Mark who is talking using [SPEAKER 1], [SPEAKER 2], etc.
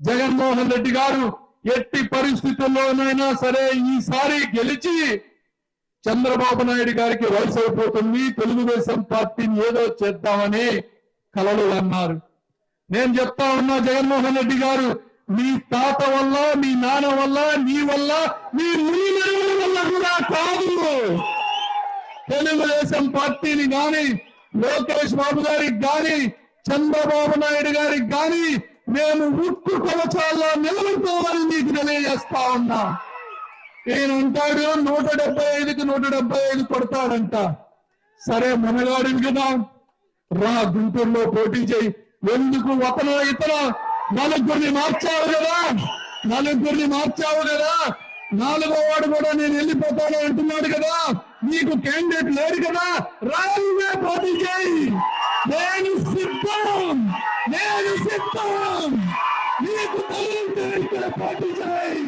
[SPEAKER 1] జగన్మోహన్ రెడ్డి గారు ఎట్టి పరిస్థితుల్లోనైనా సరే ఈసారి గెలిచి చంద్రబాబు నాయుడు గారికి వయసు అయిపోతుంది, తెలుగుదేశం పార్టీని ఏదో చేద్దామని కలలు అన్నారు. నేను చెప్తా ఉన్నా, జగన్మోహన్ రెడ్డి గారు మీ తాత వల్ల, మీ నాన్న వల్ల, నీ వల్ల, మీ మునిమరుల వల్ల కూడా కాదు. తెలుగుదేశం పార్టీని గాని, లోకేష్ బాబు గారికి గాని, చంద్రబాబు నాయుడు గారికి గాని మేము ఉక్కు కవచాల్లో నిలబడుకోవాలని మీకు తెలియజేస్తా ఉన్నా. ఈయన అంటాడు 175కి 175 కొడతాడంట. సరే, మనగాడిని కదా, రా గుంటూరులో పోటీ చేయి. ఎందుకు ఒకనో ఇతను నలుగురిని మార్చావు కదా, నాలుగో వాడు కూడా నేను వెళ్ళిపోతాను అంటున్నాడు కదా, నీకు క్యాండిడేట్ లేరు కదా, రాజుగా పోటీ చేయి. నేను సిద్ధం, నీకు తగిలితే పోటీ చేయి.